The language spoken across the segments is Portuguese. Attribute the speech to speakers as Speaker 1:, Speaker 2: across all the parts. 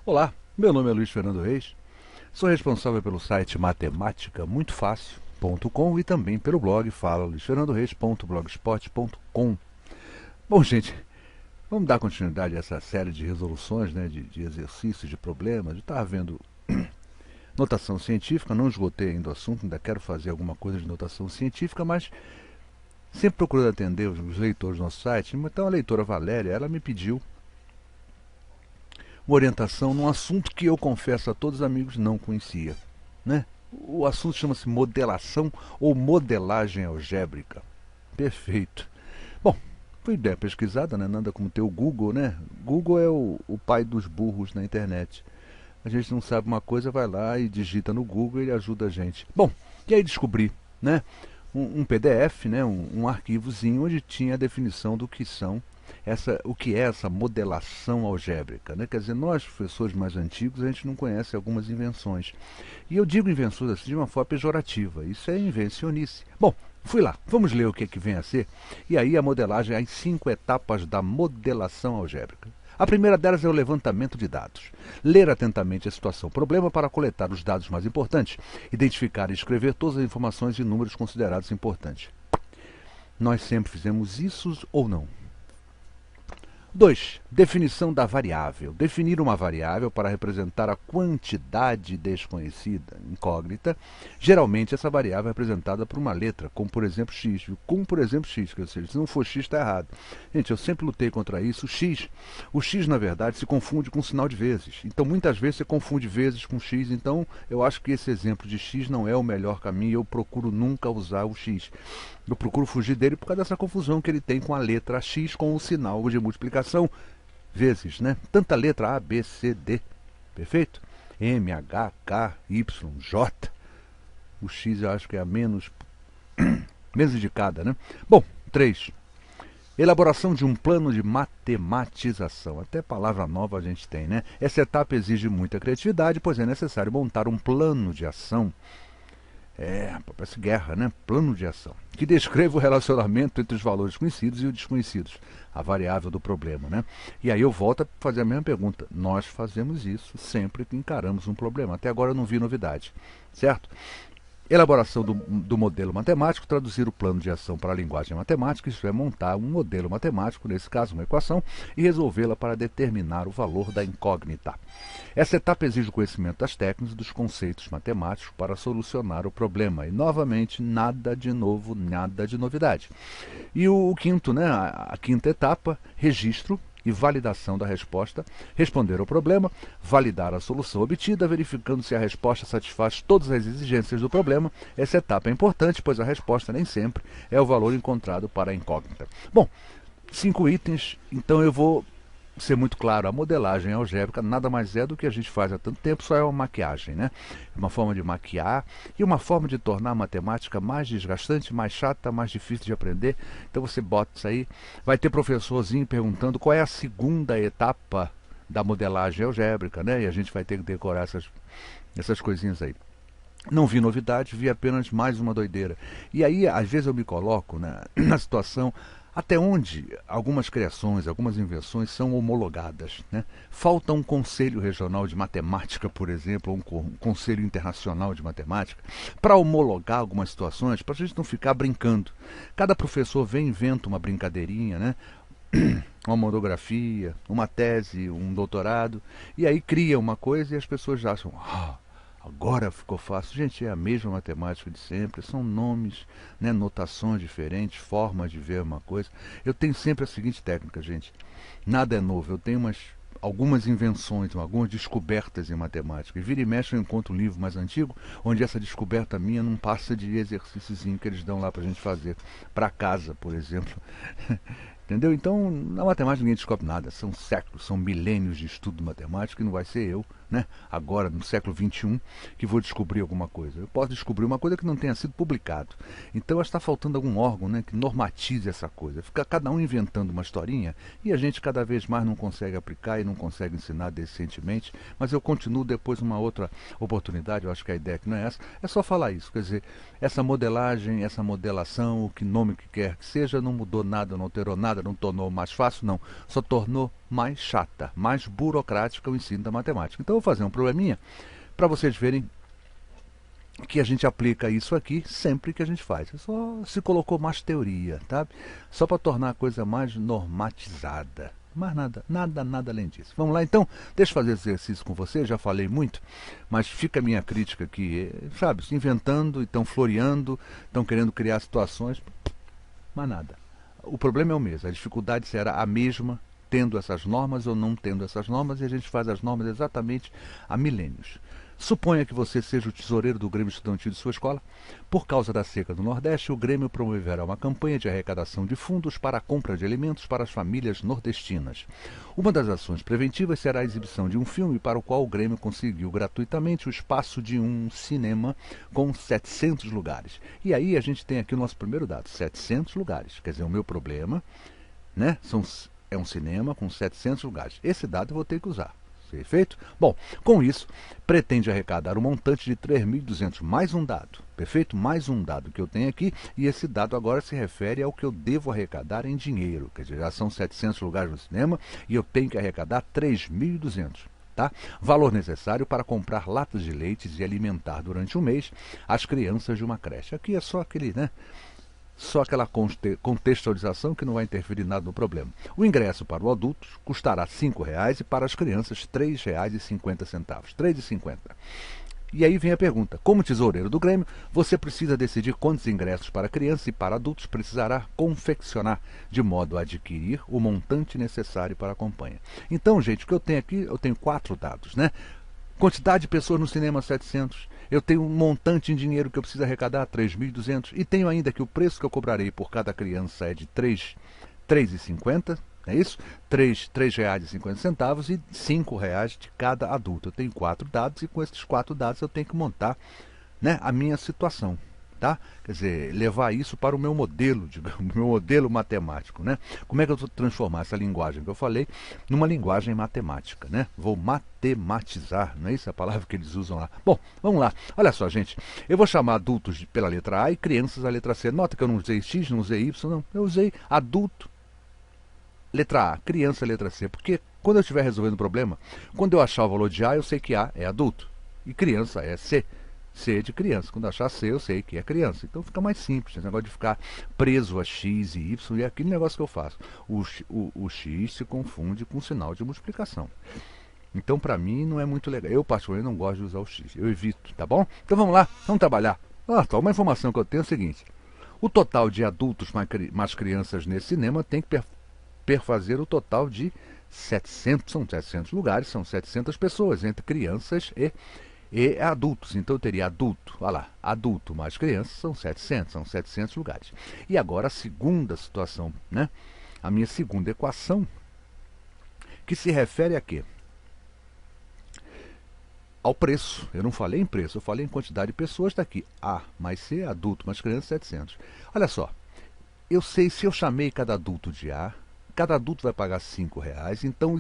Speaker 1: Olá, meu nome é Luiz Fernando Reis, sou responsável pelo site matemática.muitofácil.com e também pelo blog falaluisfernandoreis.blogspot.com. Bom, gente, vamos dar continuidade a essa série de resoluções, né, de exercícios, de problemas. Eu estava vendo notação científica, não esgotei ainda o assunto, ainda quero fazer alguma coisa de notação científica, mas sempre procurando atender os leitores do nosso site. Então a leitora Valéria, ela me pediu uma orientação num assunto que eu confesso a todos os amigos não conhecia, né? O assunto chama-se modelação ou modelagem algébrica. Perfeito. Bom, foi ideia pesquisada, né? Nada como ter o Google, né? Google é o pai dos burros na internet. A gente não sabe uma coisa, vai lá e digita no Google e ele ajuda a gente. Bom, e aí descobri, né? Um PDF, né? Um arquivozinho onde tinha a definição do que são o que é essa modelação algébrica, né? Quer dizer, nós, professores mais antigos, a gente não conhece algumas invenções. E eu digo invenções assim de uma forma pejorativa. Isso é invencionice. Bom, fui lá. Vamos ler o que vem a ser. E aí a modelagem, as 5 etapas da modelação algébrica. A primeira delas é o levantamento de dados. Ler atentamente a situação problema para coletar os dados mais importantes, identificar e escrever todas as informações e números considerados importantes. Nós sempre fizemos isso ou não? 2. Definição da variável. Definir uma variável para representar a quantidade desconhecida, incógnita. Geralmente essa variável é representada por uma letra, como por exemplo x. Como por exemplo x, ou seja, se não for x está errado. Gente, eu sempre lutei contra isso. O x na verdade se confunde com o sinal de vezes. Então muitas vezes você confunde vezes com x. Então eu acho que esse exemplo de x não é o melhor caminho. Eu procuro nunca usar o x. Eu procuro fugir dele por causa dessa confusão que ele tem com a letra x com o sinal de multiplicação vezes, né? Tanta letra A, B, C, D. Perfeito? M, H, K, Y, J. O x eu acho que é a menos indicada, né? Bom, 3. Elaboração de um plano de matematização. Até palavra nova a gente tem, né? Essa etapa exige muita criatividade, pois é necessário montar um plano de ação. Parece guerra, né? Plano de ação. Que descreva o relacionamento entre os valores conhecidos e os desconhecidos. A variável do problema, né? E aí eu volto a fazer a mesma pergunta. Nós fazemos isso sempre que encaramos um problema. Até agora eu não vi novidade, certo? Elaboração do modelo matemático, traduzir o plano de ação para a linguagem matemática, isto é, montar um modelo matemático, nesse caso uma equação, e resolvê-la para determinar o valor da incógnita. Essa etapa exige o conhecimento das técnicas e dos conceitos matemáticos para solucionar o problema. E, novamente, nada de novo, nada de novidade. E o quinto, né, a quinta etapa, registro e validação da resposta, responder ao problema, validar a solução obtida, verificando se a resposta satisfaz todas as exigências do problema. Essa etapa é importante, pois a resposta nem sempre é o valor encontrado para a incógnita. Bom, 5 itens, então eu vou ser muito claro, a modelagem algébrica nada mais é do que a gente faz há tanto tempo, só é uma maquiagem, né? Uma forma de maquiar e uma forma de tornar a matemática mais desgastante, mais chata, mais difícil de aprender. Então você bota isso aí, vai ter professorzinho perguntando qual é a segunda etapa da modelagem algébrica, né? E a gente vai ter que decorar essas coisinhas aí. Não vi novidade, vi apenas mais uma doideira. E aí, às vezes eu me coloco, né, na situação até onde algumas criações, algumas invenções são homologadas, né? Falta um conselho regional de matemática, por exemplo, ou um conselho internacional de matemática, para homologar algumas situações, para a gente não ficar brincando. Cada professor vem e inventa uma brincadeirinha, né? Uma monografia, uma tese, um doutorado, e aí cria uma coisa e as pessoas acham, agora ficou fácil. Gente, é a mesma matemática de sempre, são nomes, né, notações diferentes, formas de ver uma coisa. Eu tenho sempre a seguinte técnica, gente. Nada é novo, eu tenho algumas invenções, algumas descobertas em matemática. E vira e mexe eu encontro um livro mais antigo, onde essa descoberta minha não passa de exercíciozinho que eles dão lá pra gente fazer. Para casa, por exemplo. Entendeu? Então, na matemática ninguém descobre nada. São séculos, são milênios de estudo de matemática e não vai ser eu, né, agora no século XXI, que vou descobrir alguma coisa. Eu posso descobrir uma coisa que não tenha sido publicado. Então está faltando algum órgão, né, que normatize essa coisa. Fica cada um inventando uma historinha e a gente cada vez mais não consegue aplicar e não consegue ensinar decentemente. Mas eu continuo depois uma outra oportunidade, eu acho que a ideia que não é essa, é só falar isso. Quer dizer, essa modelagem, essa modelação, o que nome que quer que seja, não mudou nada, não alterou nada, não tornou mais fácil, não. Só tornou mais chata, mais burocrática o ensino da matemática. Então eu vou fazer um probleminha para vocês verem que a gente aplica isso aqui sempre que a gente faz. Só se colocou mais teoria, tá? Só para tornar a coisa mais normatizada. Mas nada além disso. Vamos lá então, deixa eu fazer esse exercício com você, já falei muito, mas fica a minha crítica aqui, sabe, se inventando, estão floreando, estão querendo criar situações, mas nada. O problema é o mesmo, a dificuldade será a mesma, tendo essas normas ou não tendo essas normas, e a gente faz as normas exatamente há milênios. Suponha que você seja o tesoureiro do Grêmio Estudantil de sua escola. Por causa da seca do Nordeste, o Grêmio promoverá uma campanha de arrecadação de fundos para a compra de alimentos para as famílias nordestinas. Uma das ações preventivas será a exibição de um filme para o qual o Grêmio conseguiu gratuitamente o espaço de um cinema com 700 lugares. E aí a gente tem aqui o nosso primeiro dado, 700 lugares. Quer dizer, o meu problema, né, é um cinema com 700 lugares. Esse dado eu vou ter que usar. Perfeito? Bom, com isso, pretende arrecadar um montante de 3.200, mais um dado, perfeito? Mais um dado que eu tenho aqui, e esse dado agora se refere ao que eu devo arrecadar em dinheiro, quer dizer, já são 700 lugares no cinema, e eu tenho que arrecadar 3.200. Tá? Valor necessário para comprar latas de leites e alimentar durante um mês as crianças de uma creche. Aqui é só aquele, né? Só aquela contextualização que não vai interferir nada no problema. O ingresso para o adulto custará R$ 5,00 e para as crianças R$ 3,50. R$ 3,50. E aí vem a pergunta, como tesoureiro do Grêmio, você precisa decidir quantos ingressos para crianças e para adultos precisará confeccionar, de modo a adquirir o montante necessário para a campanha. Então, gente, o que eu tenho aqui, eu tenho 4 dados, né? Quantidade de pessoas no cinema, 700. Eu tenho um montante em dinheiro que eu preciso arrecadar, 3.200. E tenho ainda que o preço que eu cobrarei por cada criança é de R$ 3,50. É isso? R$ 3,50 e R$ 5,00 de cada adulto. Eu tenho 4 dados e com esses 4 dados eu tenho que montar, né, a minha situação. Tá? Quer dizer, levar isso para o meu modelo, digamos, o meu modelo matemático, né? Como é que eu vou transformar essa linguagem que eu falei numa linguagem matemática, né? Vou matematizar, não é isso a palavra que eles usam lá? Bom, vamos lá. Olha só, gente, eu vou chamar adultos pela letra A e crianças a letra C. Nota que eu não usei X, não usei Y, não. Eu usei adulto, letra A, criança, letra C, porque quando eu estiver resolvendo o problema, quando eu achar o valor de A, eu sei que A é adulto e criança é C. C é de criança. Quando achar C, eu sei que é criança. Então fica mais simples. Esse negócio de ficar preso a X e Y e aquele negócio que eu faço. O X se confunde com o sinal de multiplicação. Então, para mim, não é muito legal. Eu, particularmente, não gosto de usar o X. Eu evito, tá bom? Então vamos lá, vamos trabalhar. Tá, uma informação que eu tenho é o seguinte. O total de adultos mais crianças nesse cinema tem que perfazer o total de 700. São 700 lugares, são 700 pessoas, entre crianças e adultos. Então eu teria adulto, olha lá, adulto mais criança são 700 lugares. E agora a segunda situação, né? A minha segunda equação, que se refere a quê? Ao preço. Eu não falei em preço, eu falei em quantidade de pessoas, está aqui. A mais C, adulto mais criança, 700. Olha só, eu sei, se eu chamei cada adulto de A, cada adulto vai pagar R$ 5,00, então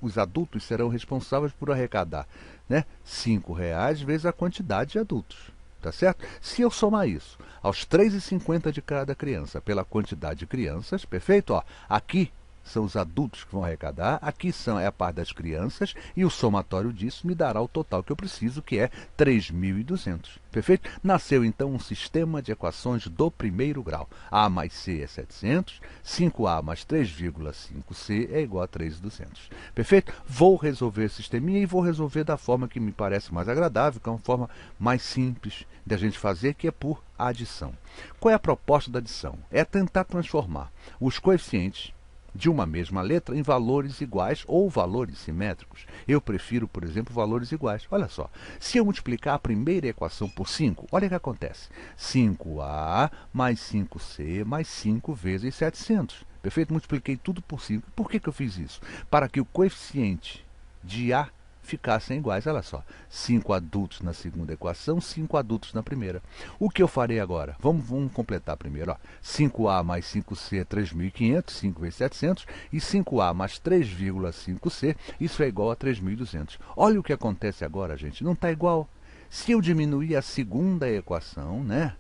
Speaker 1: os adultos serão responsáveis por arrecadar, né, R$ 5,00 vezes a quantidade de adultos. Tá certo? Se eu somar isso aos R$ 3,50 de cada criança pela quantidade de crianças, perfeito? Ó, aqui são os adultos que vão arrecadar, aqui é a parte das crianças, e o somatório disso me dará o total que eu preciso, que é 3.200. Perfeito? Nasceu então um sistema de equações do primeiro grau. A mais C é 700, 5A mais 3,5C é igual a 3.200. Perfeito? Vou resolver esse sisteminha e vou resolver da forma que me parece mais agradável, que é uma forma mais simples de a gente fazer, que é por adição. Qual é a proposta da adição? É tentar transformar os coeficientes de uma mesma letra em valores iguais ou valores simétricos. Eu prefiro, por exemplo, valores iguais. Olha só, se eu multiplicar a primeira equação por 5, olha o que acontece. 5A mais 5C mais 5 vezes 700. Perfeito? Multipliquei tudo por 5. Por que eu fiz isso? Para que o coeficiente de A ficassem iguais. Olha só, 5 adultos na segunda equação, 5 adultos na primeira. O que eu farei agora? Vamos completar primeiro. Ó. 5A mais 5C é 3.500, 5 vezes 700, e 5A mais 3,5C, isso é igual a 3.200. Olha o que acontece agora, gente, não está igual. Se eu diminuir a segunda equação, né?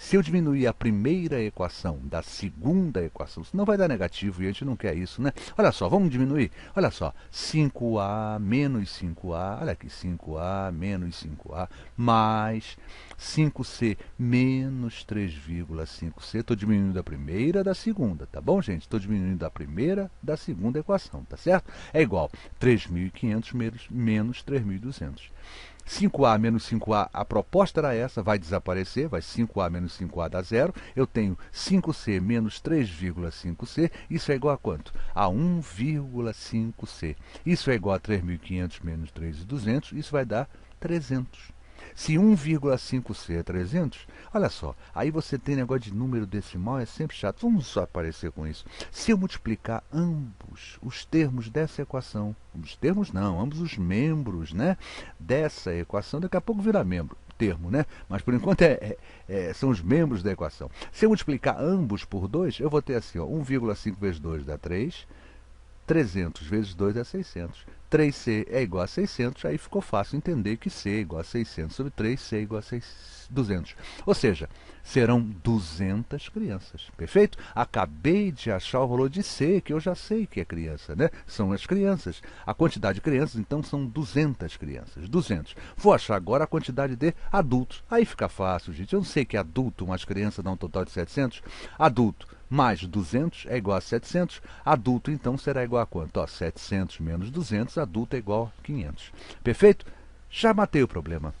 Speaker 1: Se eu diminuir a primeira equação da segunda equação, senão vai dar negativo e a gente não quer isso, né? Olha só, vamos diminuir. Olha só, 5A menos 5A, olha aqui, 5A menos 5A, mais 5C menos 3,5C. Estou diminuindo a primeira da segunda, tá bom, gente? Estou diminuindo a primeira da segunda equação, tá certo? É igual 3.500 menos 3.200. 5A menos 5A, a proposta era essa, vai desaparecer, vai 5A menos 5A dá zero. Eu tenho 5C menos 3,5C, isso é igual a quanto? A 1,5C. Isso é igual a 3.500 menos 3.200, isso vai dar 300. Se 1,5C é 300, olha só, aí você tem negócio de número decimal, é sempre chato. Vamos só aparecer com isso. Se eu multiplicar ambos os termos dessa equação, os termos não, ambos os membros, né, dessa equação, daqui a pouco vira membro, termo, né? Mas por enquanto são os membros da equação. Se eu multiplicar ambos por 2, eu vou ter assim, ó, 1,5 vezes 2 dá 3, 300 vezes 2 é 600. 3C é igual a 600, aí ficou fácil entender que C é igual a 600 sobre 3, C é igual a 200. Ou seja, serão 200 crianças, perfeito? Acabei de achar o valor de C, que eu já sei que é criança, né? São as crianças. A quantidade de crianças, então, são 200 crianças, 200. Vou achar agora a quantidade de adultos. Aí fica fácil, gente. Eu não sei que adulto mais criança dá um total de 700. Adulto mais 200 é igual a 700. Adulto, então, será igual a quanto? Ó, 700 menos 200, adulto é igual a 500. Perfeito? Já matei o problema.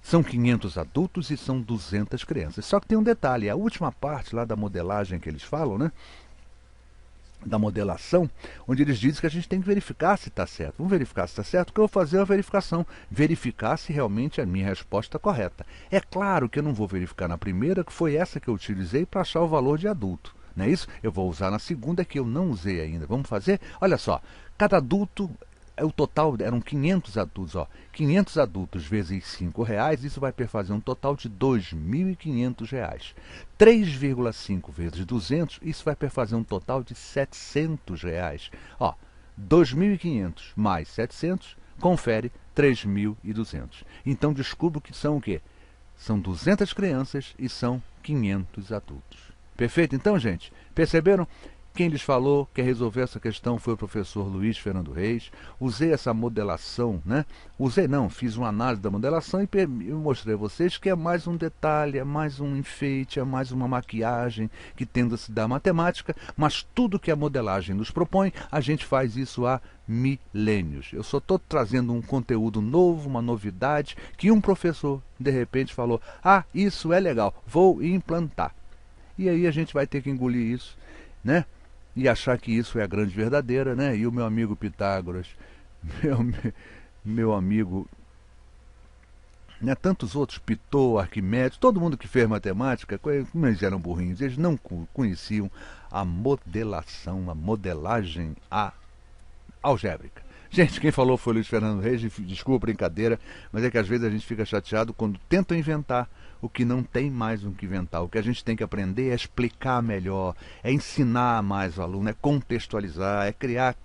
Speaker 1: São 500 adultos e são 200 crianças. Só que tem um detalhe, a última parte lá da modelagem que eles falam, né? Da modelação, onde eles dizem que a gente tem que verificar se está certo. Vamos verificar se está certo, que eu vou fazer a verificação. Verificar se realmente a minha resposta é correta. É claro que eu não vou verificar na primeira, que foi essa que eu utilizei para achar o valor de adulto. Não é isso? Eu vou usar na segunda, que eu não usei ainda. Vamos fazer? Olha só, cada adulto, o total eram 500 adultos. Ó. 500 adultos vezes R$5, isso vai fazer um total de R$2.500. 3,5 vezes 200, isso vai fazer um total de R$700. Ó, 2.500 mais 700, confere 3.200. Então descubro que são o quê? São 200 crianças e são 500 adultos. Perfeito? Então, gente, perceberam? Quem lhes falou que resolver essa questão foi o professor Luiz Fernando Reis. Usei essa modelação, né? Usei não, fiz uma análise da modelação e mostrei a vocês que é mais um detalhe, é mais um enfeite, é mais uma maquiagem que tende a se dar matemática, mas tudo que a modelagem nos propõe, a gente faz isso há milênios. Eu só estou trazendo um conteúdo novo, uma novidade, que um professor, de repente, falou: ah, isso é legal, vou implantar. E aí a gente vai ter que engolir isso, né? E achar que isso é a grande verdadeira, né? E o meu amigo Pitágoras, meu amigo, né? Tantos outros, Pitot, Arquimedes, todo mundo que fez matemática, como eles eram burrinhos, eles não conheciam a modelação, a modelagem algébrica. Gente, quem falou foi Luiz Fernando Reis, desculpa a brincadeira, mas é que às vezes a gente fica chateado quando tentam inventar o que não tem mais o que inventar. O que a gente tem que aprender é explicar melhor, é ensinar mais o aluno, é contextualizar, é criar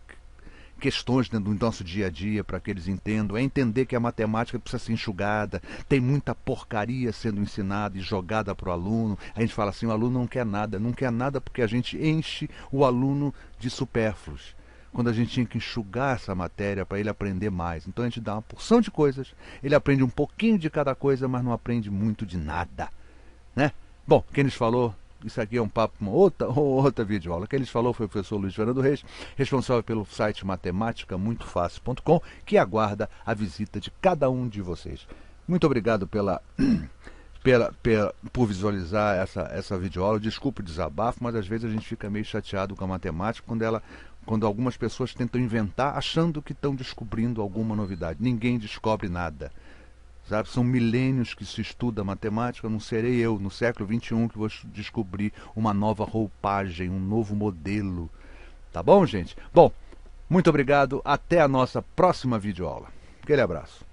Speaker 1: questões dentro do nosso dia a dia para que eles entendam, é entender que a matemática precisa ser enxugada, tem muita porcaria sendo ensinada e jogada para o aluno. A gente fala assim, o aluno não quer nada porque a gente enche o aluno de supérfluos, quando a gente tinha que enxugar essa matéria para ele aprender mais. Então a gente dá uma porção de coisas, ele aprende um pouquinho de cada coisa, mas não aprende muito de nada, né? Bom, quem lhes falou, isso aqui é um papo, uma outra videoaula. Quem lhes falou foi o professor Luiz Fernando Reis, responsável pelo site matemáticamuitofácil.com, que aguarda a visita de cada um de vocês. Muito obrigado por visualizar essa videoaula. Desculpe o desabafo, mas às vezes a gente fica meio chateado com a matemática quando algumas pessoas tentam inventar achando que estão descobrindo alguma novidade. Ninguém descobre nada. Sabe? São milênios que se estuda matemática, não serei eu, no século XXI, que vou descobrir uma nova roupagem, um novo modelo. Tá bom, gente? Bom, Muito obrigado, até a nossa próxima videoaula. Aquele abraço.